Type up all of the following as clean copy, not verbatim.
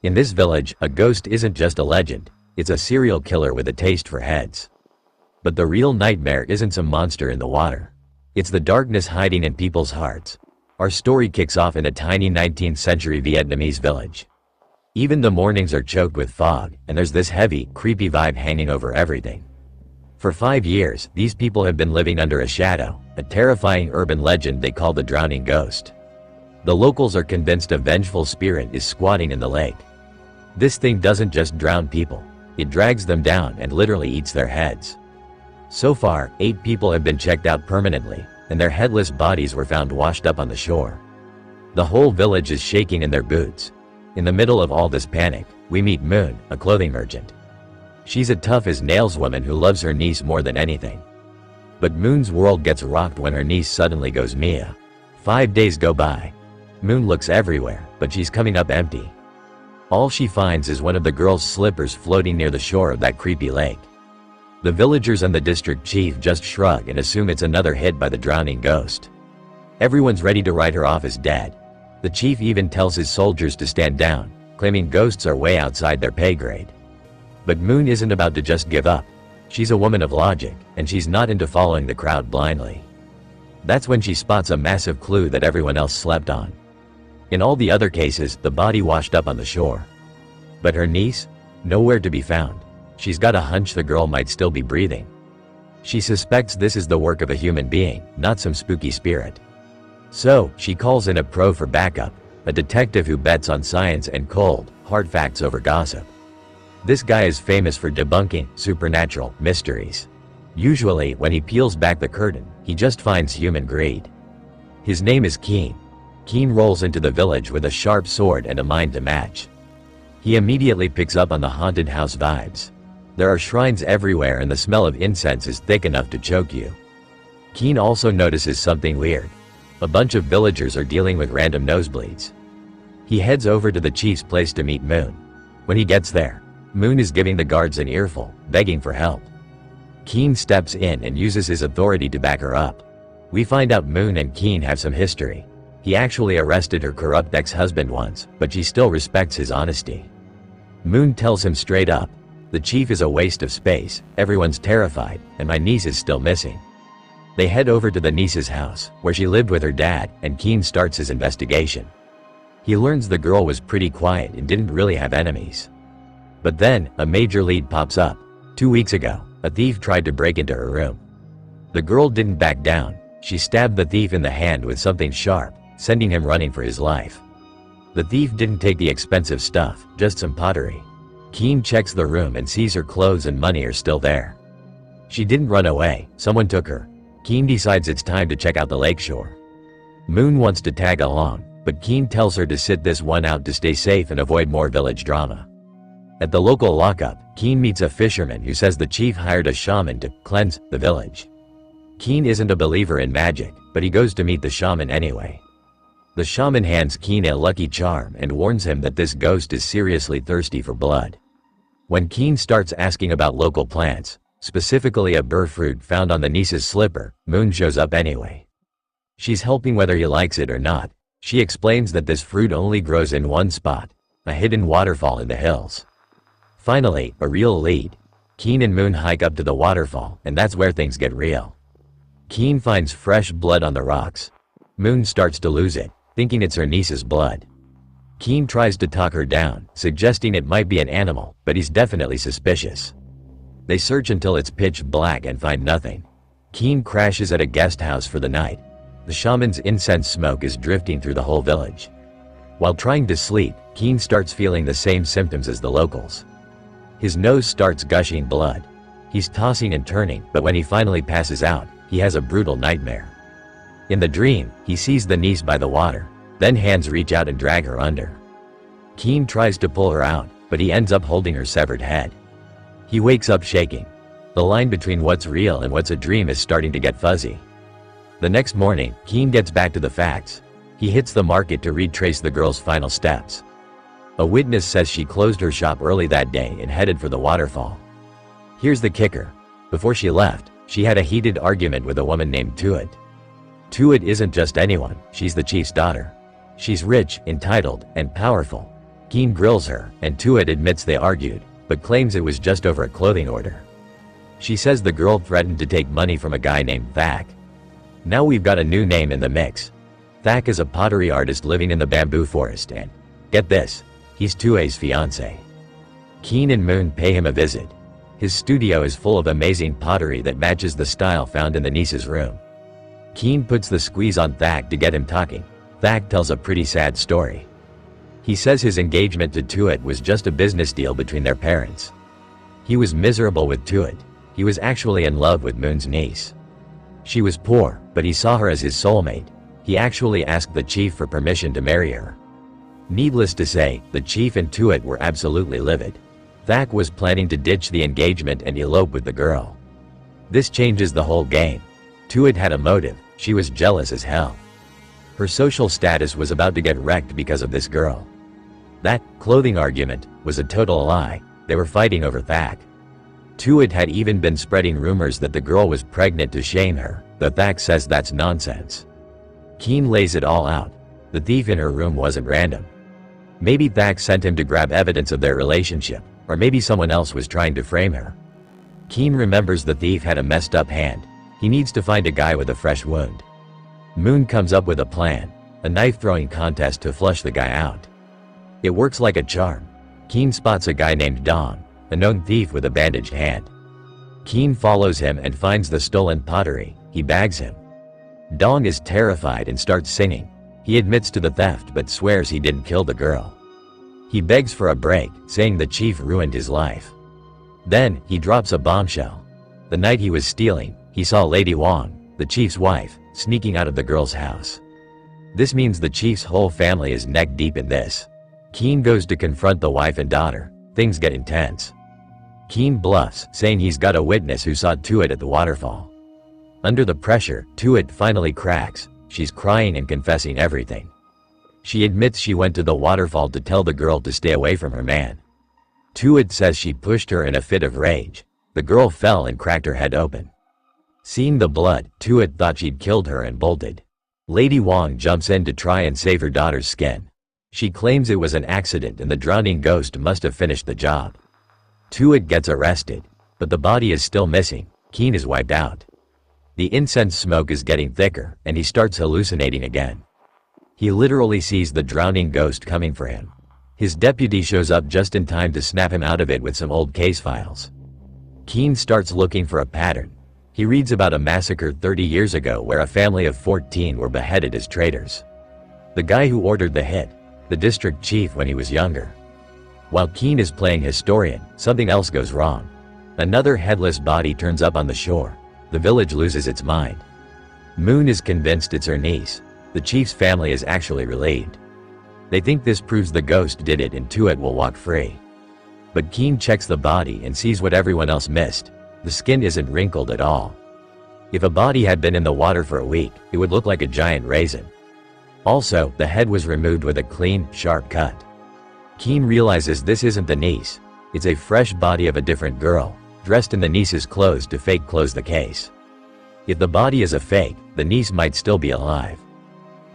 In this village, a ghost isn't just a legend, it's a serial killer with a taste for heads. But the real nightmare isn't some monster in the water. It's the darkness hiding in people's hearts. Our story kicks off in a tiny 19th century Vietnamese village. Even the mornings are choked with fog, and there's this heavy, creepy vibe hanging over everything. For 5 years, these people have been living under a shadow, a terrifying urban legend they call the drowning ghost. The locals are convinced a vengeful spirit is squatting in the lake. This thing doesn't just drown people, it drags them down and literally eats their heads. So far, 8 people have been checked out permanently, and their headless bodies were found washed up on the shore. The whole village is shaking in their boots. In the middle of all this panic, we meet Moon, a clothing merchant. She's a tough-as-nails woman who loves her niece more than anything. But Moon's world gets rocked when her niece suddenly goes Mia. 5 days go by. Moon looks everywhere, but she's coming up empty. All she finds is one of the girl's slippers floating near the shore of that creepy lake. The villagers and the district chief just shrug and assume it's another hit by the drowning ghost. Everyone's ready to write her off as dead. The chief even tells his soldiers to stand down, claiming ghosts are way outside their pay grade. But Moon isn't about to just give up. She's a woman of logic, and she's not into following the crowd blindly. That's when she spots a massive clue that everyone else slept on. In all the other cases, the body washed up on the shore. But her niece? Nowhere to be found. She's got a hunch the girl might still be breathing. She suspects this is the work of a human being, not some spooky spirit. So, she calls in a pro for backup, a detective who bets on science and cold, hard facts over gossip. This guy is famous for debunking supernatural mysteries. Usually, when he peels back the curtain, he just finds human greed. His name is Kien. Kien rolls into the village with a sharp sword and a mind to match. He immediately picks up on the haunted house vibes. There are shrines everywhere and the smell of incense is thick enough to choke you. Kien also notices something weird. A bunch of villagers are dealing with random nosebleeds. He heads over to the chief's place to meet Moon. When he gets there, Moon is giving the guards an earful, begging for help. Kien steps in and uses his authority to back her up. We find out Moon and Kien have some history. He actually arrested her corrupt ex-husband once, but she still respects his honesty. Moon tells him straight up, "The chief is a waste of space, everyone's terrified, and my niece is still missing." They head over to the niece's house, where she lived with her dad, and Kien starts his investigation. He learns the girl was pretty quiet and didn't really have enemies. But then, a major lead pops up. 2 weeks ago, a thief tried to break into her room. The girl didn't back down. She stabbed the thief in the hand with something sharp, sending him running for his life. The thief didn't take the expensive stuff, just some pottery. Kien checks the room and sees her clothes and money are still there. She didn't run away, someone took her. Kien decides it's time to check out the lakeshore. Moon wants to tag along, but Kien tells her to sit this one out to stay safe and avoid more village drama. At the local lockup, Kien meets a fisherman who says the chief hired a shaman to cleanse the village. Kien isn't a believer in magic, but he goes to meet the shaman anyway. The shaman hands Kien a lucky charm and warns him that this ghost is seriously thirsty for blood. When Kien starts asking about local plants, specifically a burr fruit found on the niece's slipper, Moon shows up anyway. She's helping whether he likes it or not. She explains that this fruit only grows in one spot, a hidden waterfall in the hills. Finally, a real lead. Kien and Moon hike up to the waterfall, and that's where things get real. Kien finds fresh blood on the rocks. Moon starts to lose it, thinking it's her niece's blood. Kien tries to talk her down, suggesting it might be an animal, but he's definitely suspicious. They search until it's pitch black and find nothing. Kien crashes at a guest house for the night. The shaman's incense smoke is drifting through the whole village. While trying to sleep, Kien starts feeling the same symptoms as the locals. His nose starts gushing blood. He's tossing and turning, but when he finally passes out, he has a brutal nightmare. In the dream, he sees the niece by the water, then hands reach out and drag her under. Kien tries to pull her out, but he ends up holding her severed head. He wakes up shaking. The line between what's real and what's a dream is starting to get fuzzy. The next morning, Kien gets back to the facts. He hits the market to retrace the girl's final steps. A witness says she closed her shop early that day and headed for the waterfall. Here's the kicker. Before she left, she had a heated argument with a woman named Tuat. Tuat isn't just anyone, she's the chief's daughter. She's rich, entitled, and powerful. Kien grills her, and Tuat admits they argued, but claims it was just over a clothing order. She says the girl threatened to take money from a guy named Thak. Now we've got a new name in the mix. Thak is a pottery artist living in the bamboo forest and, get this, he's Tuat's fiancé. Kien and Moon pay him a visit. His studio is full of amazing pottery that matches the style found in the niece's room. Kien puts the squeeze on Thak to get him talking. Thak tells a pretty sad story. He says his engagement to Tuat was just a business deal between their parents. He was miserable with Tuat. He was actually in love with Moon's niece. She was poor, but he saw her as his soulmate. He actually asked the chief for permission to marry her. Needless to say, the chief and Tuat were absolutely livid. Thak was planning to ditch the engagement and elope with the girl. This changes the whole game. Tuat had a motive. She was jealous as hell. Her social status was about to get wrecked because of this girl. That clothing argument was a total lie. They were fighting over Thak. Tuat had even been spreading rumors that the girl was pregnant to shame her, though Thak says that's nonsense. Kien lays it all out. The thief in her room wasn't random. Maybe Thak sent him to grab evidence of their relationship, or maybe someone else was trying to frame her. Kien remembers the thief had a messed up hand. He needs to find a guy with a fresh wound. Moon comes up with a plan, a knife-throwing contest to flush the guy out. It works like a charm. Kien spots a guy named Dong, a known thief with a bandaged hand. Kien follows him and finds the stolen pottery. He bags him. Dong is terrified and starts singing. He admits to the theft but swears he didn't kill the girl. He begs for a break, saying the chief ruined his life. Then, he drops a bombshell. The night he was stealing, he saw Lady Wang, the chief's wife, sneaking out of the girl's house. This means the chief's whole family is neck deep in this. Kien goes to confront the wife and daughter. Things get intense. Kien bluffs, saying he's got a witness who saw Tuat at the waterfall. Under the pressure, Tuat finally cracks. She's crying and confessing everything. She admits she went to the waterfall to tell the girl to stay away from her man. Tuat says she pushed her in a fit of rage. The girl fell and cracked her head open. Seeing the blood, Tuat thought she'd killed her and bolted. Lady Wang jumps in to try and save her daughter's skin. She claims it was an accident and the drowning ghost must have finished the job. Tuat gets arrested, but the body is still missing. Kien is wiped out. The incense smoke is getting thicker, and he starts hallucinating again. He literally sees the drowning ghost coming for him. His deputy shows up just in time to snap him out of it with some old case files. Kien starts looking for a pattern. He reads about a massacre 30 years ago where a family of 14 were beheaded as traitors. The guy who ordered the hit, the district chief when he was younger. While Kien is playing historian, something else goes wrong. Another headless body turns up on the shore. The village loses its mind. Moon is convinced it's her niece. The chief's family is actually relieved. They think this proves the ghost did it and Tuat will walk free. But Kien checks the body and sees what everyone else missed. The skin isn't wrinkled at all. If a body had been in the water for a week, it would look like a giant raisin. Also, the head was removed with a clean, sharp cut. Kien realizes this isn't the niece. It's a fresh body of a different girl, dressed in the niece's clothes to fake close the case. If the body is a fake, the niece might still be alive.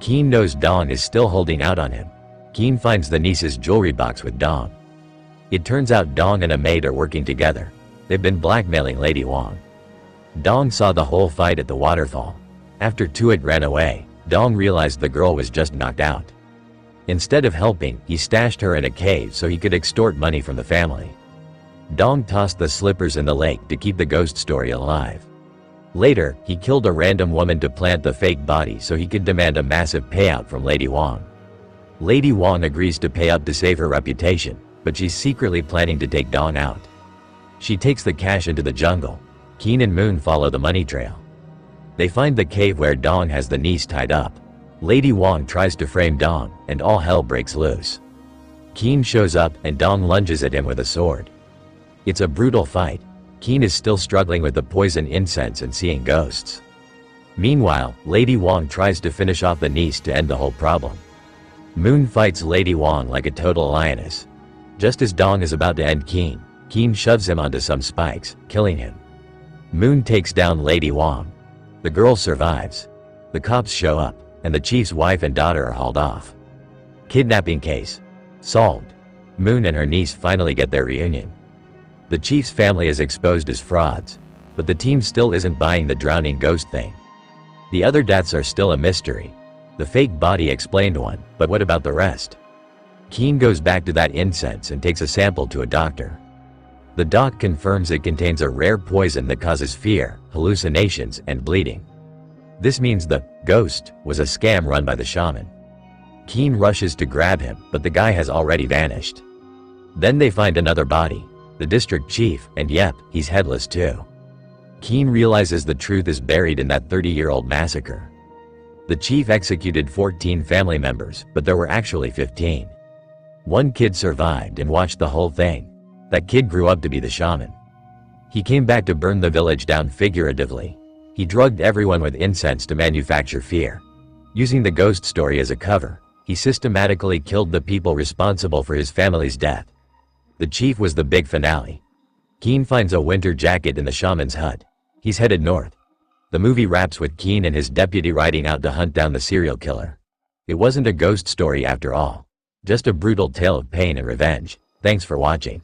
Kien knows Dong is still holding out on him. Kien finds the niece's jewelry box with Dong. It turns out Dong and a maid are working together. They've been blackmailing Lady Wang. Dong saw the whole fight at the waterfall. After Tuat ran away, Dong realized the girl was just knocked out. Instead of helping, he stashed her in a cave so he could extort money from the family. Dong tossed the slippers in the lake to keep the ghost story alive. Later, he killed a random woman to plant the fake body so he could demand a massive payout from Lady Wang. Lady Wang agrees to pay up to save her reputation, but she's secretly planning to take Dong out. She takes the cash into the jungle. Kien and Moon follow the money trail. They find the cave where Dong has the niece tied up. Lady Wang tries to frame Dong, and all hell breaks loose. Kien shows up and Dong lunges at him with a sword. It's a brutal fight. Kien is still struggling with the poison incense and seeing ghosts. Meanwhile, Lady Wang tries to finish off the niece to end the whole problem. Moon fights Lady Wang like a total lioness. Just as Dong is about to end Kien, Kien shoves him onto some spikes, killing him. Moon takes down Lady Wang. The girl survives. The cops show up, and the chief's wife and daughter are hauled off. Kidnapping case solved. Moon and her niece finally get their reunion. The chief's family is exposed as frauds, but the team still isn't buying the drowning ghost thing. The other deaths are still a mystery. The fake body explained one, but what about the rest? Kien goes back to that incense and takes a sample to a doctor. The doc confirms it contains a rare poison that causes fear, hallucinations, and bleeding. This means the ghost was a scam run by the shaman. Kien rushes to grab him, but the guy has already vanished. Then they find another body, the district chief, and yep, he's headless too. Kien realizes the truth is buried in that 30-year-old massacre. The chief executed 14 family members, but there were actually 15. One kid survived and watched the whole thing. That kid grew up to be the shaman. He came back to burn the village down figuratively. He drugged everyone with incense to manufacture fear. Using the ghost story as a cover, he systematically killed the people responsible for his family's death. The chief was the big finale. Kien finds a winter jacket in the shaman's hut. He's headed north. The movie wraps with Kien and his deputy riding out to hunt down the serial killer. It wasn't a ghost story after all. Just a brutal tale of pain and revenge. Thanks for watching.